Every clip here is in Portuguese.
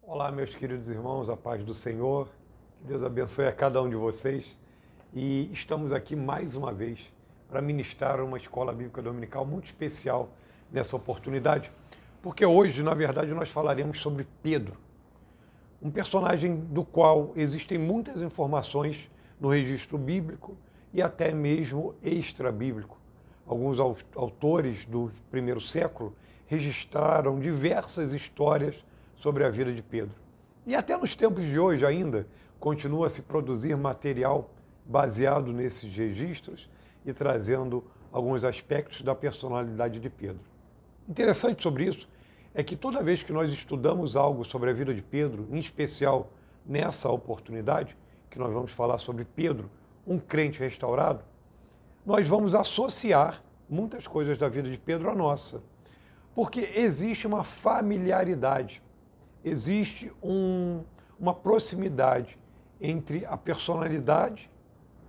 Olá, meus queridos irmãos, a paz do Senhor, que Deus abençoe a cada um de vocês. E estamos aqui mais uma vez para ministrar uma escola bíblica dominical muito especial nessa oportunidade, porque hoje, na verdade, nós falaremos sobre Pedro, um personagem do qual existem muitas informações no registro bíblico e até mesmo extra-bíblico. Alguns autores do primeiro século registraram diversas histórias sobre a vida de Pedro. E até nos tempos de hoje ainda continua a se produzir material baseado nesses registros e trazendo alguns aspectos da personalidade de Pedro. Interessante sobre isso é que toda vez que nós estudamos algo sobre a vida de Pedro, em especial nessa oportunidade, que nós vamos falar sobre Pedro, um crente restaurado, nós vamos associar muitas coisas da vida de Pedro à nossa. Porque existe uma familiaridade, existe uma proximidade entre a personalidade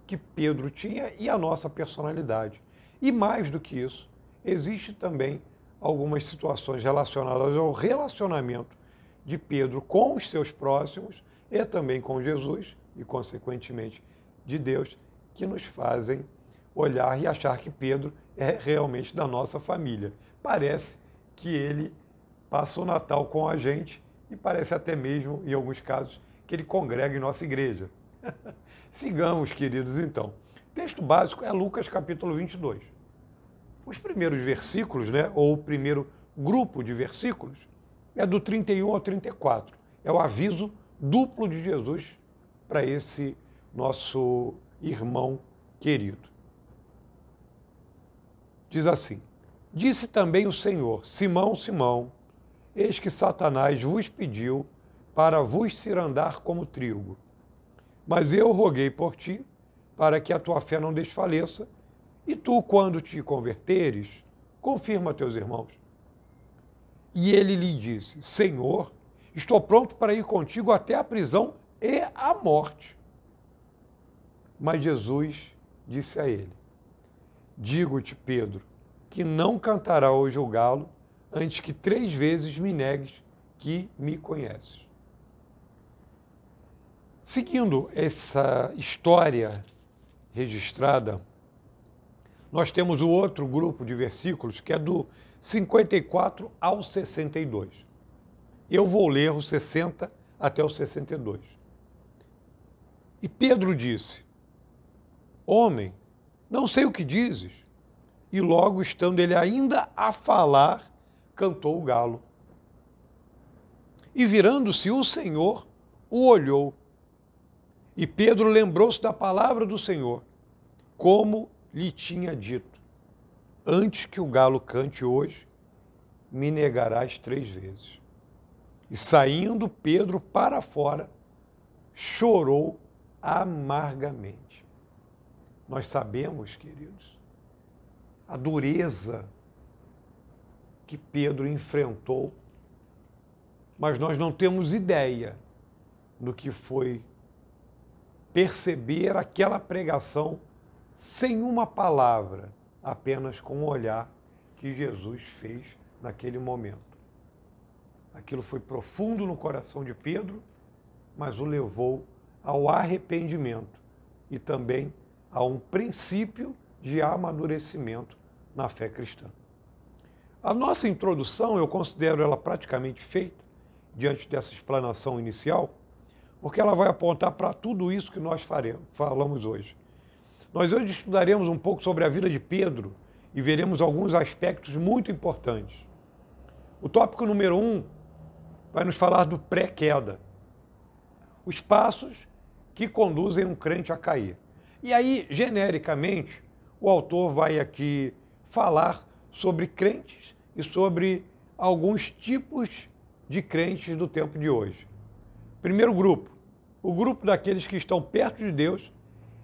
que Pedro tinha e a nossa personalidade. E mais do que isso, existe também algumas situações relacionadas ao relacionamento de Pedro com os seus próximos e também com Jesus e, consequentemente, de Deus, que nos fazem olhar e achar que Pedro é realmente da nossa família. Parece que ele passa o Natal com a gente e parece até mesmo, em alguns casos, que ele congrega em nossa igreja. Sigamos, queridos, então. O texto básico é Lucas capítulo 22. Os primeiros versículos, ou o primeiro grupo de versículos, é do 31 ao 34. É o aviso duplo de Jesus para esse nosso irmão querido. Diz assim: Disse também o Senhor: Simão, Simão, eis que Satanás vos pediu para vos cirandar como trigo. Mas eu roguei por ti, para que a tua fé não desfaleça, e tu, quando te converteres, confirma teus irmãos. E ele lhe disse: Senhor, estou pronto para ir contigo até a prisão e a morte. Mas Jesus disse a ele: Digo-te, Pedro, que não cantará hoje o galo antes que 3 vezes me negues que me conheces. Seguindo essa história registrada, nós temos o outro grupo de versículos, que é do 54 ao 62. Eu vou ler o 60 até o 62. E Pedro disse: Homem, não sei o que dizes. E logo, estando ele ainda a falar, cantou o galo. E virando-se o Senhor, o olhou. E Pedro lembrou-se da palavra do Senhor, como lhe tinha dito: Antes que o galo cante hoje, me negarás 3 vezes. E saindo Pedro para fora, chorou amargamente. Nós sabemos, queridos, a dureza que Pedro enfrentou, mas nós não temos ideia do que foi perceber aquela pregação sem uma palavra, apenas com o olhar que Jesus fez naquele momento. Aquilo foi profundo no coração de Pedro, mas o levou ao arrependimento e também a um princípio de amadurecimento na fé cristã. A nossa introdução, eu considero ela praticamente feita, diante dessa explanação inicial, porque ela vai apontar para tudo isso que nós falamos hoje. Nós hoje estudaremos um pouco sobre a vida de Pedro e veremos alguns aspectos muito importantes. O tópico número 1 vai nos falar do pré-queda, os passos que conduzem um crente a cair. E aí, genericamente, o autor vai aqui falar sobre crentes e sobre alguns tipos de crentes do tempo de hoje. Primeiro grupo, o grupo daqueles que estão perto de Deus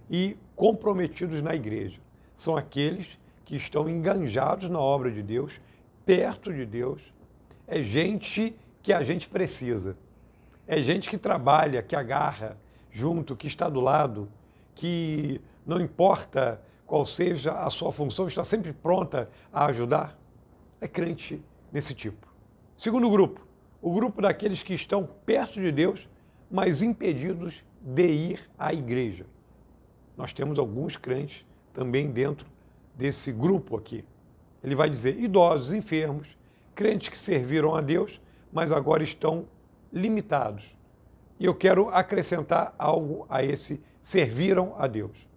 e comprometidos na igreja. São aqueles que estão enganjados na obra de Deus, perto de Deus. É gente que a gente precisa. É gente que trabalha, que agarra junto, que está do lado, que não importa qual seja a sua função, está sempre pronta a ajudar. É crente nesse tipo. Segundo grupo, o grupo daqueles que estão perto de Deus, mas impedidos de ir à igreja. Nós temos alguns crentes também dentro desse grupo aqui. Ele vai dizer idosos, enfermos, crentes que serviram a Deus, mas agora estão limitados. E eu quero acrescentar algo a esse serviram a Deus.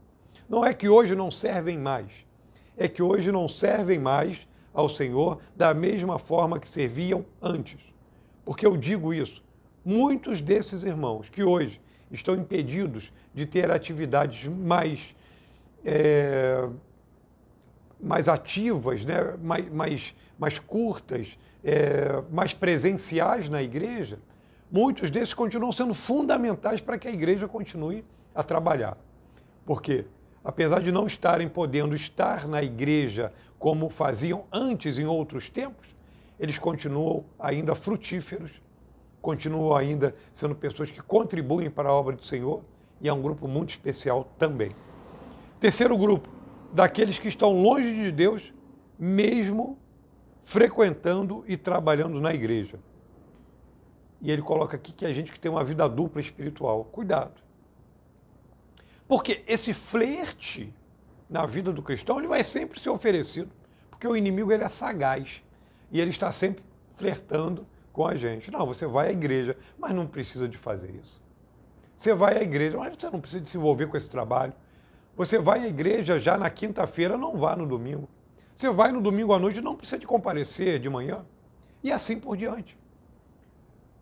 Não é que hoje não servem mais, é que hoje não servem mais ao Senhor da mesma forma que serviam antes. Porque eu digo isso, muitos desses irmãos que hoje estão impedidos de ter atividades mais ativas, né? mais curtas, mais presenciais na igreja, muitos desses continuam sendo fundamentais para que a igreja continue a trabalhar. Por quê? Apesar de não estarem podendo estar na igreja como faziam antes em outros tempos, eles continuam ainda frutíferos, continuam ainda sendo pessoas que contribuem para a obra do Senhor, e é um grupo muito especial também. Terceiro grupo, daqueles que estão longe de Deus, mesmo frequentando e trabalhando na igreja. E ele coloca aqui que é gente que tem uma vida dupla espiritual. Cuidado. Porque esse flerte na vida do cristão, ele vai sempre ser oferecido, porque o inimigo ele é sagaz e ele está sempre flertando com a gente. Não, você vai à igreja, mas não precisa de fazer isso. Você vai à igreja, mas você não precisa de se envolver com esse trabalho. Você vai à igreja já na quinta-feira, não vá no domingo. Você vai no domingo à noite, não precisa de comparecer de manhã. E assim por diante.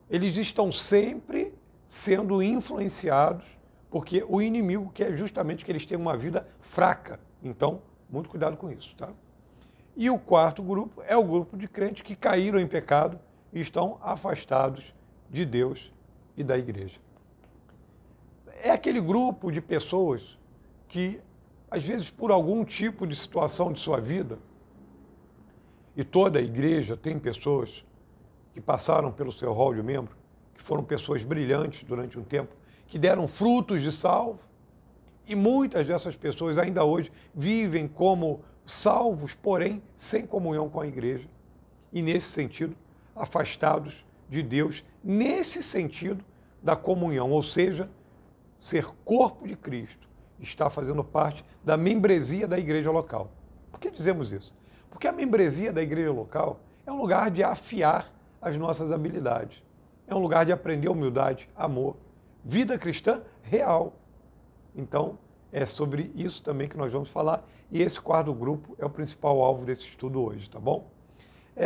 Eles estão sempre sendo influenciados, porque o inimigo quer justamente que eles tenham uma vida fraca. Então, muito cuidado com isso, tá? E o quarto grupo é o grupo de crentes que caíram em pecado e estão afastados de Deus e da igreja. É aquele grupo de pessoas que, às vezes, por algum tipo de situação de sua vida, e toda a igreja tem pessoas que passaram pelo seu rol de membro, que foram pessoas brilhantes durante um tempo, que deram frutos de salvo, e muitas dessas pessoas ainda hoje vivem como salvos, porém sem comunhão com a igreja, e nesse sentido, afastados de Deus, nesse sentido da comunhão, ou seja, ser corpo de Cristo, está fazendo parte da membresia da igreja local. Por que dizemos isso? Porque a membresia da igreja local é um lugar de afiar as nossas habilidades, é um lugar de aprender humildade, amor, vida cristã real. Então, é sobre isso também que nós vamos falar, e esse quarto grupo é o principal alvo desse estudo hoje, tá bom?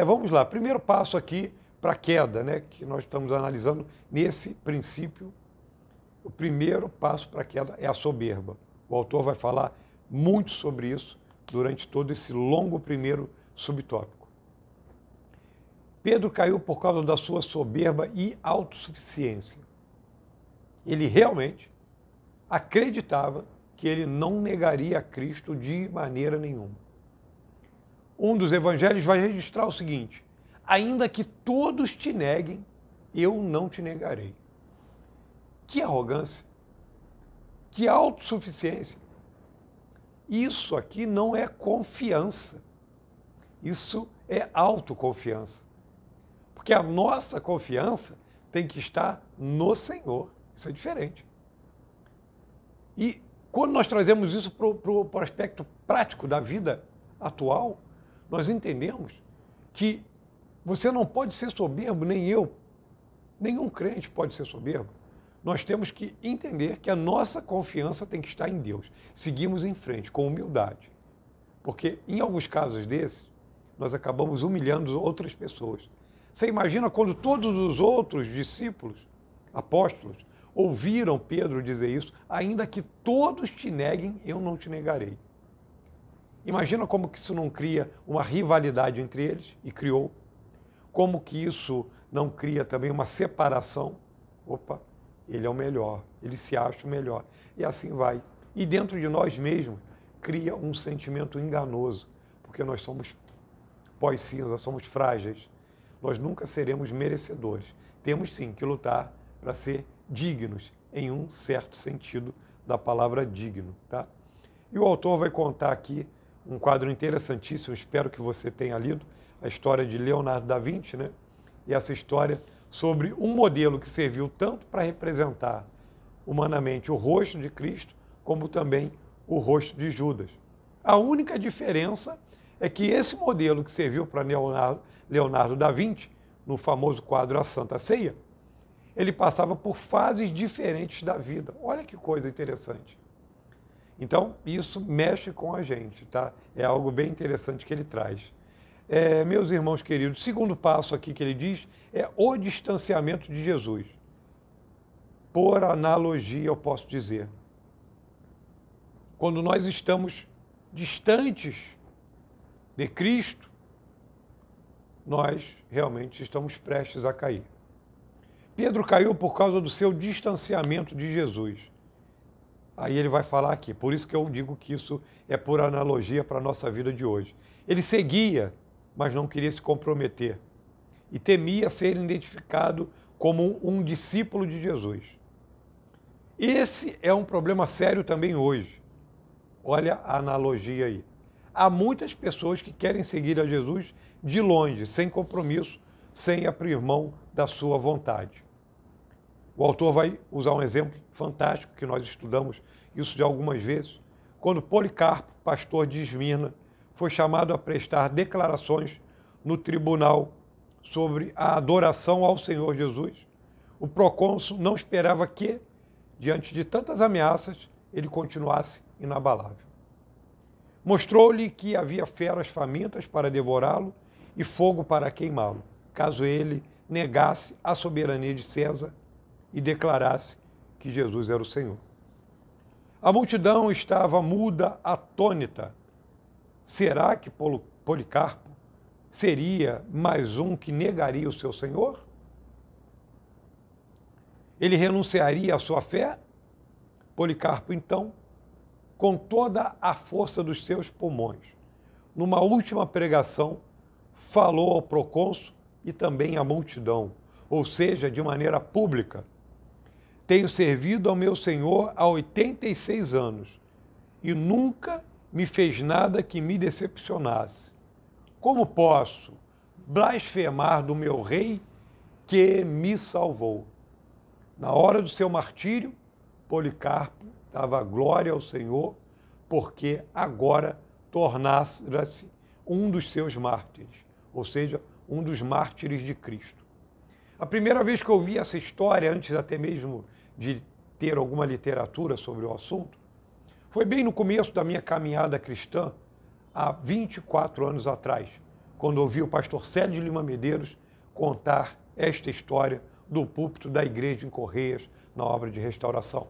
Vamos lá, primeiro passo aqui para a queda, né, que nós estamos analisando nesse princípio. O primeiro passo para a queda é a soberba. O autor vai falar muito sobre isso durante todo esse longo primeiro subtópico. Pedro caiu por causa da sua soberba e autossuficiência. Ele realmente acreditava que ele não negaria a Cristo de maneira nenhuma. Um dos evangelhos vai registrar o seguinte: ainda que todos te neguem, eu não te negarei. Que arrogância, que autossuficiência. Isso aqui não é confiança, isso é autoconfiança. Porque a nossa confiança tem que estar no Senhor, isso é diferente. E quando nós trazemos isso para o aspecto prático da vida atual, nós entendemos que você não pode ser soberbo, nem eu, nenhum crente pode ser soberbo. Nós temos que entender que a nossa confiança tem que estar em Deus. Seguimos em frente, com humildade. Porque, em alguns casos desses, nós acabamos humilhando outras pessoas. Você imagina quando todos os outros discípulos, apóstolos, ouviram Pedro dizer isso: ainda que todos te neguem, eu não te negarei. Imagina como que isso não cria uma rivalidade entre eles, e criou. Como que isso não cria também uma separação. Opa, ele é o melhor, ele se acha o melhor. E assim vai. E dentro de nós mesmos, cria um sentimento enganoso, porque nós somos pós-cinza, somos frágeis. Nós nunca seremos merecedores. Temos sim que lutar para ser dignos, em um certo sentido da palavra digno, tá? E o autor vai contar aqui um quadro interessantíssimo, espero que você tenha lido, a história de Leonardo da Vinci, né? E essa história sobre um modelo que serviu tanto para representar humanamente o rosto de Cristo, como também o rosto de Judas. A única diferença é que esse modelo que serviu para Leonardo da Vinci, no famoso quadro A Santa Ceia, ele passava por fases diferentes da vida. Olha que coisa interessante. Então, isso mexe com a gente, tá? É algo bem interessante que ele traz. Meus irmãos queridos, o segundo passo aqui que ele diz é o distanciamento de Jesus. Por analogia, eu posso dizer. Quando nós estamos distantes de Cristo, nós realmente estamos prestes a cair. Pedro caiu por causa do seu distanciamento de Jesus. Aí ele vai falar aqui, por isso que eu digo que isso é por analogia para a nossa vida de hoje. Ele seguia, mas não queria se comprometer. E temia ser identificado como um discípulo de Jesus. Esse é um problema sério também hoje. Olha a analogia aí. Há muitas pessoas que querem seguir a Jesus de longe, sem compromisso, sem abrir mão da sua vontade. O autor vai usar um exemplo fantástico, que nós estudamos isso de algumas vezes, quando Policarpo, pastor de Esmirna, foi chamado a prestar declarações no tribunal sobre a adoração ao Senhor Jesus. O procônsul não esperava que, diante de tantas ameaças, ele continuasse inabalável. Mostrou-lhe que havia feras famintas para devorá-lo e fogo para queimá-lo, caso ele negasse a soberania de César e declarasse que Jesus era o Senhor. A multidão estava muda, atônita. Será que Policarpo seria mais um que negaria o seu Senhor? Ele renunciaria à sua fé? Policarpo, então, com toda a força dos seus pulmões, numa última pregação, falou ao procônsul e também à multidão, ou seja, de maneira pública: tenho servido ao meu Senhor há 86 anos e nunca me fez nada que me decepcionasse. Como posso blasfemar do meu rei que me salvou? Na hora do seu martírio, Policarpo dava glória ao Senhor, porque agora tornasse um dos seus mártires, ou seja, um dos mártires de Cristo. A primeira vez que eu vi essa história, antes até mesmo de ter alguma literatura sobre o assunto, foi bem no começo da minha caminhada cristã, há 24 anos atrás, quando ouvi o pastor Célio de Lima Medeiros contar esta história do púlpito da igreja em Correias, na obra de restauração.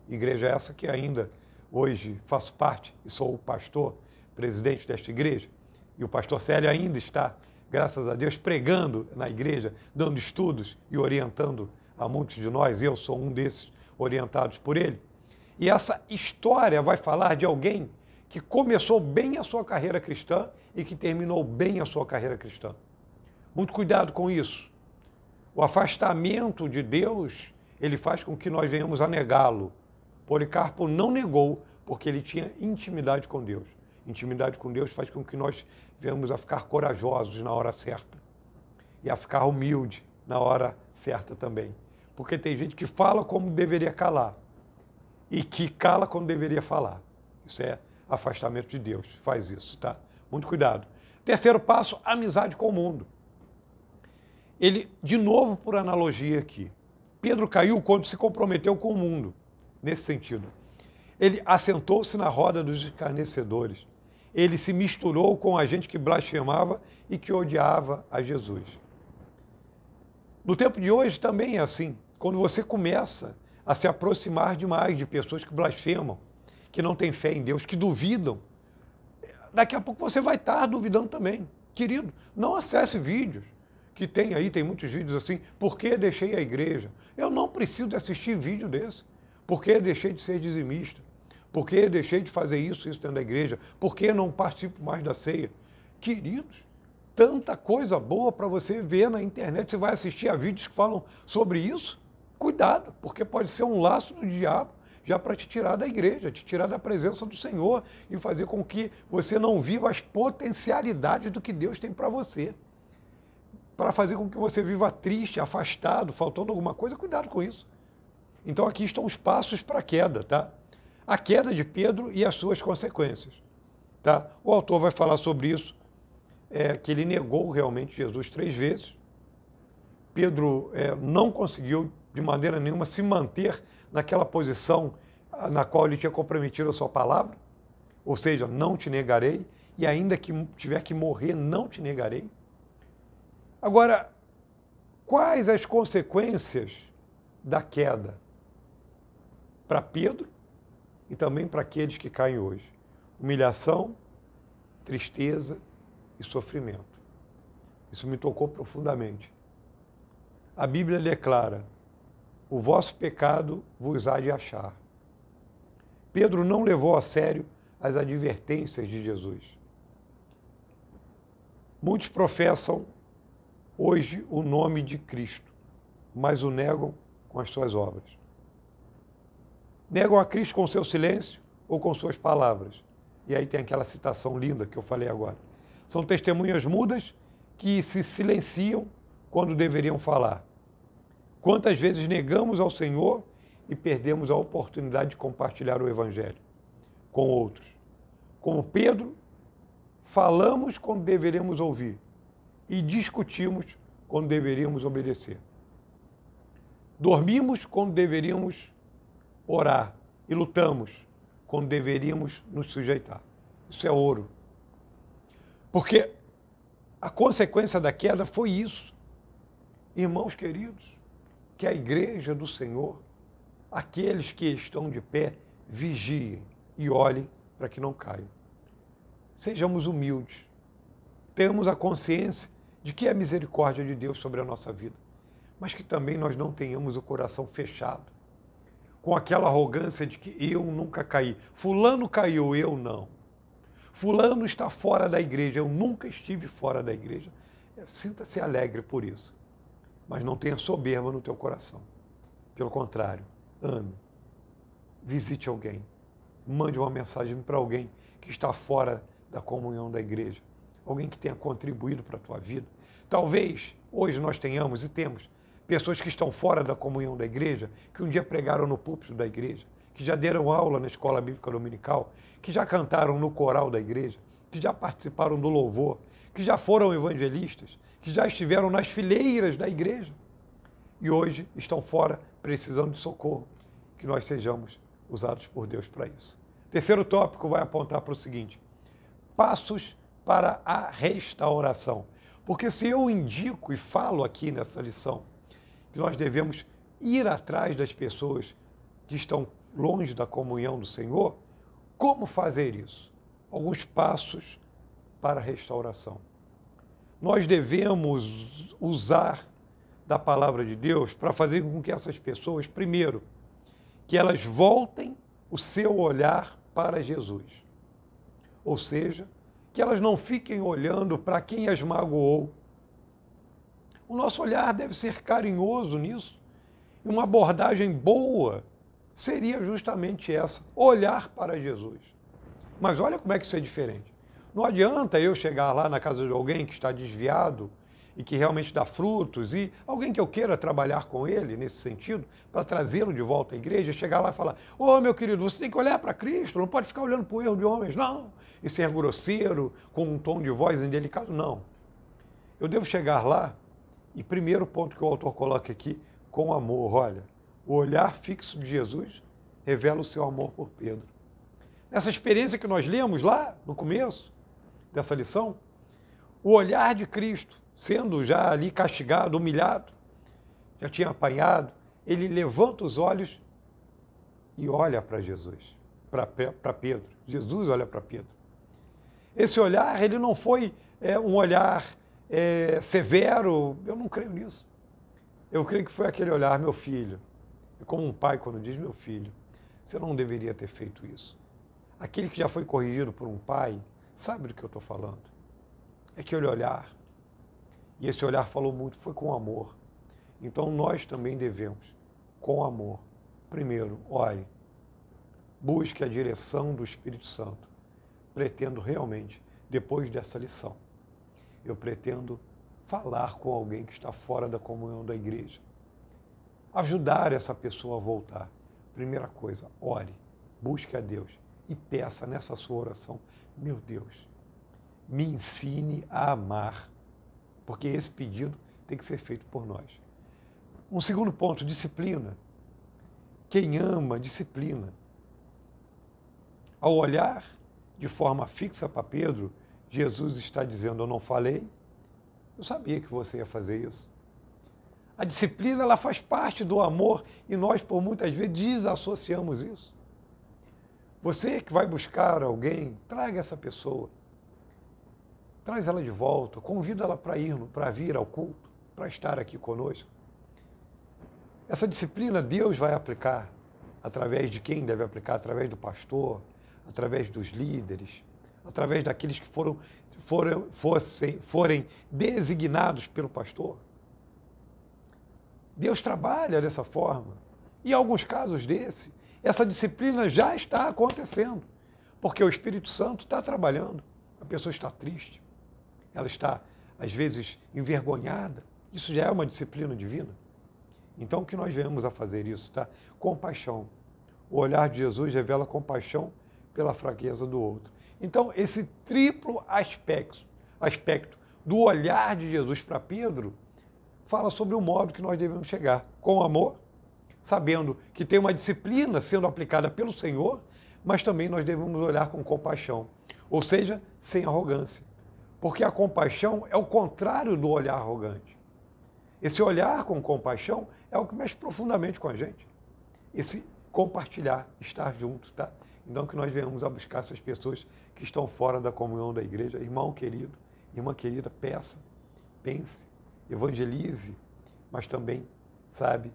Igreja essa que ainda hoje faço parte e sou o pastor, presidente desta igreja, e o pastor Célio ainda está, graças a Deus, pregando na igreja, dando estudos e orientando a muitos de nós. Eu sou um desses orientados por ele. E essa história vai falar de alguém que começou bem a sua carreira cristã e que terminou bem a sua carreira cristã. Muito cuidado com isso. O afastamento de Deus, ele faz com que nós venhamos a negá-lo. Policarpo não negou porque ele tinha intimidade com Deus. Intimidade com Deus faz com que nós venhamos a ficar corajosos na hora certa e a ficar humilde na hora certa também. Porque tem gente que fala como deveria calar e que cala quando deveria falar. Isso é afastamento de Deus, faz isso, tá? Muito cuidado. Terceiro passo, amizade com o mundo. Ele, de novo por analogia aqui, Pedro caiu quando se comprometeu com o mundo, nesse sentido. Ele assentou-se na roda dos escarnecedores. Ele se misturou com a gente que blasfemava e que odiava a Jesus. No tempo de hoje também é assim. Quando você começa a se aproximar demais de pessoas que blasfemam, que não têm fé em Deus, que duvidam, daqui a pouco você vai estar duvidando também. Querido, não acesse vídeos que tem aí, tem muitos vídeos assim, por que deixei a igreja? Eu não preciso de assistir vídeo desse. Por que deixei de ser dizimista? Por que deixei de fazer isso dentro da igreja? Por que não participo mais da ceia? Queridos, tanta coisa boa para você ver na internet. Você vai assistir a vídeos que falam sobre isso? Cuidado, porque pode ser um laço do diabo já para te tirar da igreja, te tirar da presença do Senhor e fazer com que você não viva as potencialidades do que Deus tem para você. para fazer com que você viva triste, afastado, faltando alguma coisa, cuidado com isso. Então aqui estão os passos para a queda, tá? A queda de Pedro e as suas consequências, tá? O autor vai falar sobre isso, que ele negou realmente Jesus 3 vezes. Pedro não conseguiu de maneira nenhuma se manter naquela posição na qual ele tinha comprometido a sua palavra, ou seja, não te negarei, e ainda que tiver que morrer, não te negarei. Agora, quais as consequências da queda para Pedro e também para aqueles que caem hoje? Humilhação, tristeza e sofrimento. Isso me tocou profundamente. A Bíblia declara: o vosso pecado vos há de achar. Pedro não levou a sério as advertências de Jesus. Muitos professam hoje o nome de Cristo, mas o negam com as suas obras. Negam a Cristo com seu silêncio ou com suas palavras. E aí tem aquela citação linda que eu falei agora. São testemunhas mudas que se silenciam quando deveriam falar. Quantas vezes negamos ao Senhor e perdemos a oportunidade de compartilhar o Evangelho com outros? Como Pedro, falamos quando deveríamos ouvir e discutimos quando deveríamos obedecer. Dormimos quando deveríamos orar e lutamos quando deveríamos nos sujeitar. Isso é ouro. Porque a consequência da queda foi isso. Irmãos queridos, que a igreja do Senhor, aqueles que estão de pé, vigiem e olhem para que não caiam. Sejamos humildes. Tenhamos a consciência de que é a misericórdia de Deus sobre a nossa vida, mas que também nós não tenhamos o coração fechado, com aquela arrogância de que eu nunca caí. Fulano caiu, eu não. Fulano está fora da igreja, eu nunca estive fora da igreja. Sinta-se alegre por isso, mas não tenha soberba no teu coração. Pelo contrário, ame, visite alguém, mande uma mensagem para alguém que está fora da comunhão da igreja, alguém que tenha contribuído para a tua vida. Talvez hoje nós tenhamos e temos pessoas que estão fora da comunhão da igreja, que um dia pregaram no púlpito da igreja, que já deram aula na escola bíblica dominical, que já cantaram no coral da igreja, que já participaram do louvor, que já foram evangelistas, que já estiveram nas fileiras da igreja e hoje estão fora precisando de socorro, que nós sejamos usados por Deus para isso. Terceiro tópico vai apontar para o seguinte: passos para a restauração. Porque se eu indico e falo aqui nessa lição que nós devemos ir atrás das pessoas que estão longe da comunhão do Senhor, como fazer isso? Alguns passos para a restauração. Nós devemos usar da palavra de Deus para fazer com que essas pessoas, primeiro, que elas voltem o seu olhar para Jesus. Ou seja, que elas não fiquem olhando para quem as magoou. O nosso olhar deve ser carinhoso nisso. E uma abordagem boa seria justamente essa, olhar para Jesus. Mas olha como é que isso é diferente. Não adianta eu chegar lá na casa de alguém que está desviado e que realmente dá frutos, e alguém que eu queira trabalhar com ele nesse sentido, para trazê-lo de volta à igreja, chegar lá e falar: ô meu querido, você tem que olhar para Cristo, não pode ficar olhando para o erro de homens, não. E ser grosseiro, com um tom de voz indelicado, não. Eu devo chegar lá, e primeiro ponto que o autor coloca aqui, com amor. Olha, o olhar fixo de Jesus revela o seu amor por Pedro. Nessa experiência que nós lemos lá no começo dessa lição, o olhar de Cristo, sendo já ali castigado, humilhado, já tinha apanhado, ele levanta os olhos e olha para Jesus, para Pedro. Jesus olha para Pedro. Esse olhar, ele não foi um olhar severo, eu não creio nisso. Eu creio que foi aquele olhar: meu filho, é como um pai quando diz: meu filho, você não deveria ter feito isso. Aquele que já foi corrigido por um pai, sabe do que eu estou falando. É aquele olhar. E esse olhar falou muito, foi com amor. Então nós também devemos, com amor, primeiro, ore, busque a direção do Espírito Santo. Pretendo realmente, depois dessa lição, eu pretendo falar com alguém que está fora da comunhão da igreja. Ajudar essa pessoa a voltar. Primeira coisa, ore, busque a Deus e peça nessa sua oração: meu Deus, me ensine a amar, porque esse pedido tem que ser feito por nós. Um segundo ponto, disciplina. Quem ama, disciplina. Ao olhar de forma fixa para Pedro, Jesus está dizendo: eu não falei, eu sabia que você ia fazer isso. A disciplina, ela faz parte do amor e nós, por muitas vezes, desassociamos isso. Você que vai buscar alguém, traga essa pessoa. Traz ela de volta, convida ela para vir ao culto, para estar aqui conosco. Essa disciplina Deus vai aplicar através de quem deve aplicar? Através do pastor, através dos líderes, através daqueles que forem designados pelo pastor. Deus trabalha dessa forma. E em alguns casos essa disciplina já está acontecendo, porque o Espírito Santo está trabalhando. A pessoa está triste, ela está, às vezes, envergonhada. Isso já é uma disciplina divina. Então, o que nós viemos a fazer isso, tá? Compaixão. O olhar de Jesus revela compaixão pela fraqueza do outro. Então, esse triplo aspecto do olhar de Jesus para Pedro fala sobre o modo que nós devemos chegar. Com amor, sabendo que tem uma disciplina sendo aplicada pelo Senhor, mas também nós devemos olhar com compaixão. Ou seja, sem arrogância. Porque a compaixão é o contrário do olhar arrogante. Esse olhar com compaixão é o que mexe profundamente com a gente. Esse compartilhar, estar junto, tá? Então que nós venhamos a buscar essas pessoas que estão fora da comunhão da igreja. Irmão querido, irmã querida, peça, pense, evangelize, mas também, sabe,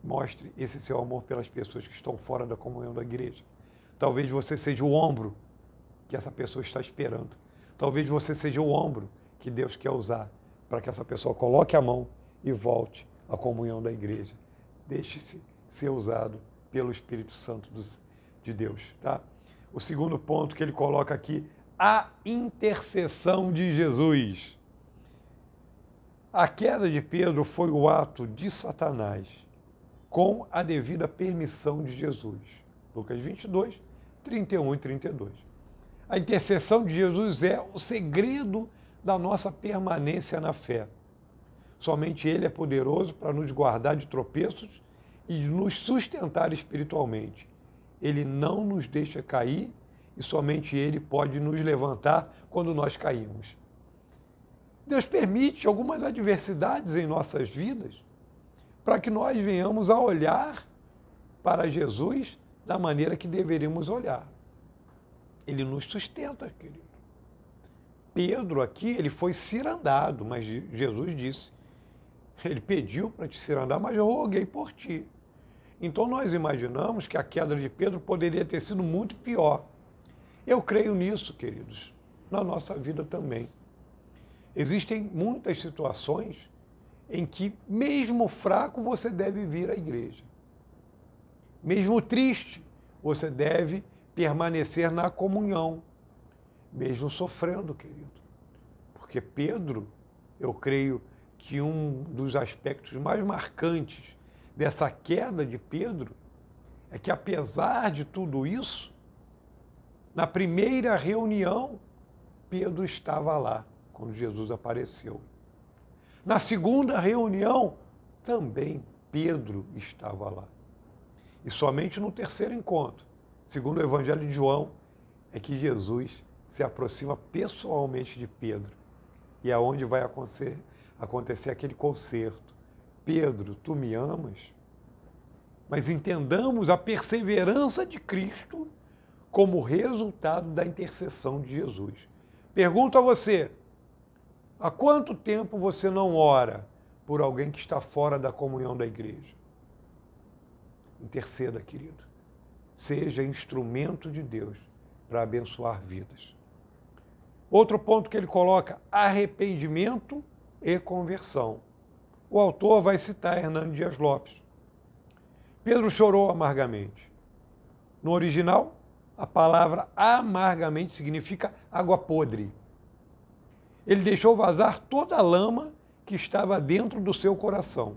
mostre esse seu amor pelas pessoas que estão fora da comunhão da igreja. Talvez você seja o ombro que essa pessoa está esperando. Talvez você seja o ombro que Deus quer usar para que essa pessoa coloque a mão e volte à comunhão da igreja. Deixe-se ser usado pelo Espírito Santo de Deus. Tá? O segundo ponto que ele coloca aqui, a intercessão de Jesus. A queda de Pedro foi o ato de Satanás com a devida permissão de Jesus. Lucas 22, 31 e 32. A intercessão de Jesus é o segredo da nossa permanência na fé. Somente Ele é poderoso para nos guardar de tropeços e nos sustentar espiritualmente. Ele não nos deixa cair e somente Ele pode nos levantar quando nós caímos. Deus permite algumas adversidades em nossas vidas para que nós venhamos a olhar para Jesus da maneira que deveríamos olhar. Ele nos sustenta, querido. Pedro aqui, ele foi cirandado, mas Jesus disse, ele pediu para te cirandar, mas eu roguei por ti. Então nós imaginamos que a queda de Pedro poderia ter sido muito pior. Eu creio nisso, queridos, na nossa vida também. Existem muitas situações em que, mesmo fraco, você deve vir à igreja. Mesmo triste, você deve permanecer na comunhão, mesmo sofrendo, querido. Porque Pedro, eu creio que um dos aspectos mais marcantes dessa queda de Pedro é que, apesar de tudo isso, na primeira reunião, Pedro estava lá, quando Jesus apareceu. Na segunda reunião, também Pedro estava lá. E somente no terceiro encontro, segundo o Evangelho de João, é que Jesus se aproxima pessoalmente de Pedro. E é onde vai acontecer aquele concerto. Pedro, tu me amas? Mas entendamos a perseverança de Cristo como resultado da intercessão de Jesus. Pergunto a você, há quanto tempo você não ora por alguém que está fora da comunhão da igreja? Interceda, querido. Seja instrumento de Deus para abençoar vidas. Outro ponto que ele coloca, arrependimento e conversão. O autor vai citar Hernando Dias Lopes. Pedro chorou amargamente. No original, a palavra amargamente significa água podre. Ele deixou vazar toda a lama que estava dentro do seu coração.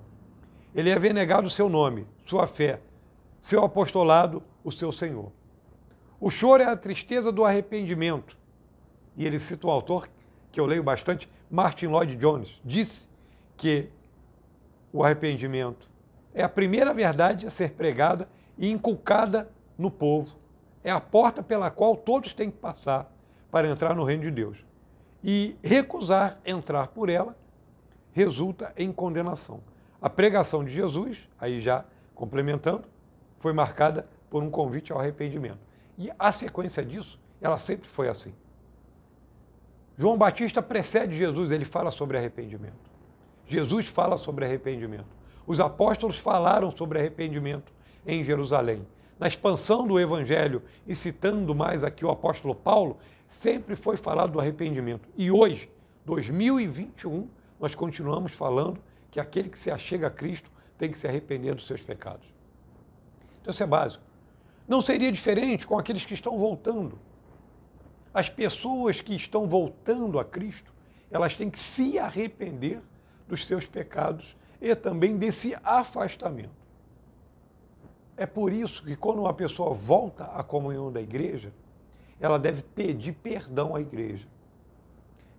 Ele havia negado o seu nome, sua fé, seu apostolado, o seu Senhor. O choro é a tristeza do arrependimento. E ele cita o autor, que eu leio bastante, Martin Lloyd Jones, disse que o arrependimento é a primeira verdade a ser pregada e inculcada no povo. É a porta pela qual todos têm que passar para entrar no reino de Deus. E recusar entrar por ela resulta em condenação. A pregação de Jesus, aí já complementando, foi marcada por um convite ao arrependimento. E a sequência disso, ela sempre foi assim. João Batista precede Jesus, ele fala sobre arrependimento. Jesus fala sobre arrependimento. Os apóstolos falaram sobre arrependimento em Jerusalém. Na expansão do evangelho, e citando mais aqui o apóstolo Paulo, sempre foi falado do arrependimento. E hoje, 2021, nós continuamos falando que aquele que se achega a Cristo tem que se arrepender dos seus pecados. Então isso é básico. Não seria diferente com aqueles que estão voltando. As pessoas que estão voltando a Cristo, elas têm que se arrepender dos seus pecados e também desse afastamento. É por isso que quando uma pessoa volta à comunhão da igreja, ela deve pedir perdão à igreja.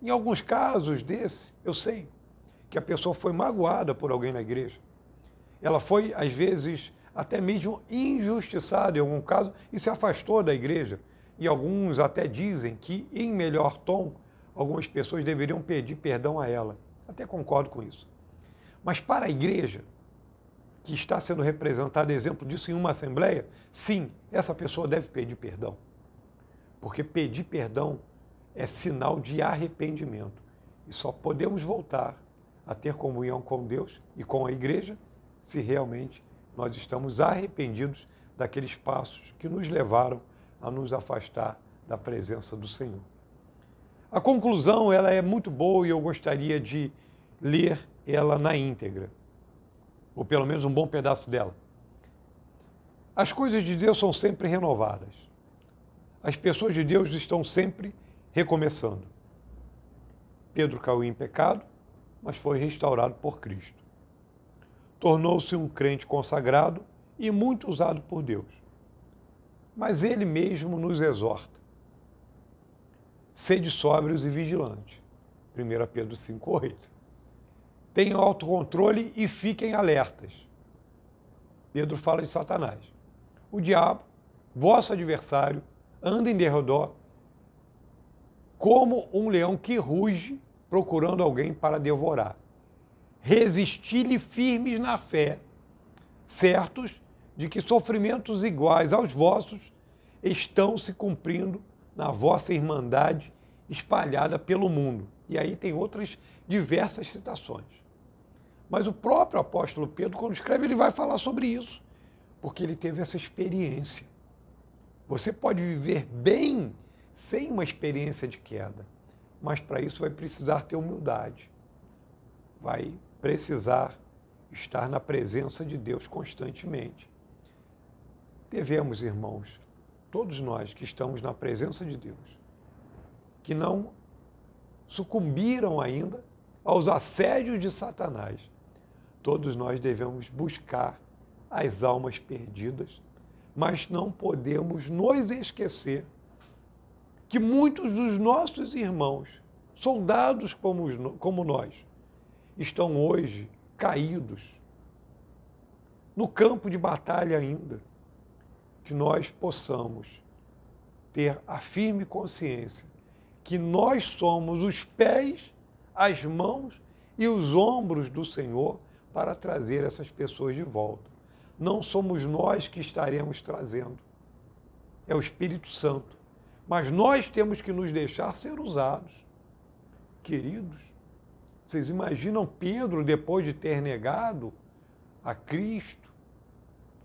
Em alguns casos desse, eu sei que a pessoa foi magoada por alguém na igreja. Ela foi, às vezes, até mesmo injustiçada em algum caso e se afastou da igreja. E alguns até dizem que, em melhor tom, algumas pessoas deveriam pedir perdão a ela. Até concordo com isso. Mas para a igreja, que está sendo representada, exemplo disso em uma assembleia, sim, essa pessoa deve pedir perdão. Porque pedir perdão é sinal de arrependimento. E só podemos voltar a ter comunhão com Deus e com a igreja se realmente nós estamos arrependidos daqueles passos que nos levaram a nos afastar da presença do Senhor. A conclusão, ela é muito boa e eu gostaria de ler ela na íntegra, ou pelo menos um bom pedaço dela. As coisas de Deus são sempre renovadas. As pessoas de Deus estão sempre recomeçando. Pedro caiu em pecado, mas foi restaurado por Cristo. Tornou-se um crente consagrado e muito usado por Deus. Mas ele mesmo nos exorta. Sede sóbrios e vigilantes. 1 Pedro 5,8. Tenham autocontrole e fiquem alertas. Pedro fala de Satanás. O diabo, vosso adversário, anda em derredor como um leão que ruge, procurando alguém para devorar. Resisti-lhe firmes na fé, certos de que sofrimentos iguais aos vossos estão se cumprindo na vossa irmandade espalhada pelo mundo. E aí tem outras diversas citações. Mas o próprio apóstolo Pedro, quando escreve, ele vai falar sobre isso, porque ele teve essa experiência. Você pode viver bem sem uma experiência de queda, mas para isso vai precisar ter humildade. Vai precisar estar na presença de Deus constantemente. Devemos, irmãos, todos nós que estamos na presença de Deus, que não sucumbiram ainda aos assédios de Satanás, todos nós devemos buscar as almas perdidas, mas não podemos nos esquecer que muitos dos nossos irmãos, soldados como nós, estão hoje caídos no campo de batalha ainda. Que nós possamos ter a firme consciência que nós somos os pés, as mãos e os ombros do Senhor para trazer essas pessoas de volta. Não somos nós que estaremos trazendo, é o Espírito Santo. Mas nós temos que nos deixar ser usados. Queridos, vocês imaginam Pedro, depois de ter negado a Cristo,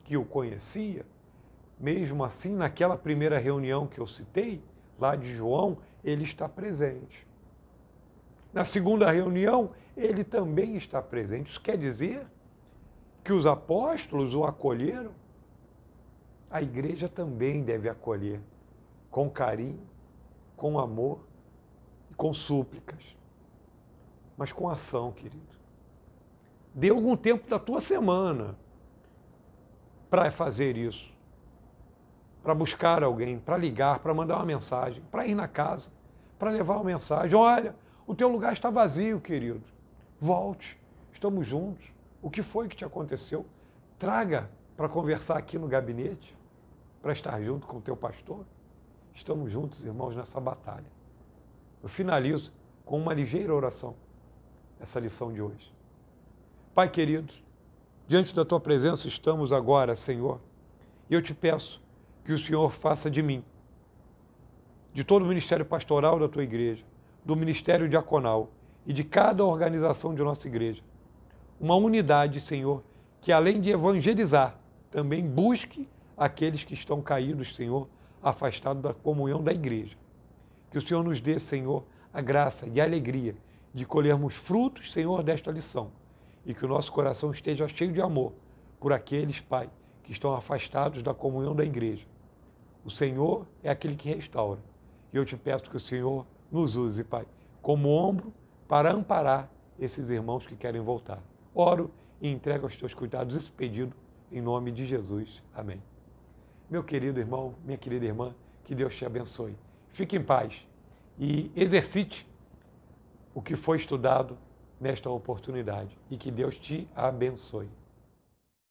que o conhecia, mesmo assim, naquela primeira reunião que eu citei, lá de João, ele está presente. Na segunda reunião, ele também está presente. Isso quer dizer que os apóstolos o acolheram? A igreja também deve acolher, com carinho, com amor e com súplicas. mas com ação, querido. Dê algum tempo da tua semana para fazer isso, para buscar alguém, para ligar, para mandar uma mensagem, para ir na casa, para levar uma mensagem. Olha, o teu lugar está vazio, querido. Volte, estamos juntos. O que foi que te aconteceu? Traga para conversar aqui no gabinete, para estar junto com o teu pastor. Estamos juntos, irmãos, nessa batalha. Eu finalizo com uma ligeira oração, essa lição de hoje. Pai querido, diante da tua presença estamos agora, Senhor, e eu te peço que o Senhor faça de mim, de todo o ministério pastoral da tua igreja, do ministério diaconal e de cada organização de nossa igreja, uma unidade, Senhor, que além de evangelizar, também busque aqueles que estão caídos, Senhor, afastados da comunhão da igreja. Que o Senhor nos dê, Senhor, a graça e a alegria de colhermos frutos, Senhor, desta lição. E que o nosso coração esteja cheio de amor por aqueles, Pai, que estão afastados da comunhão da igreja. O Senhor é aquele que restaura. E eu te peço que o Senhor nos use, Pai, como ombro para amparar esses irmãos que querem voltar. Oro e entrego aos teus cuidados esse pedido em nome de Jesus. Amém. Meu querido irmão, minha querida irmã, que Deus te abençoe. Fique em paz e exercite o que foi estudado nesta oportunidade e que Deus te abençoe.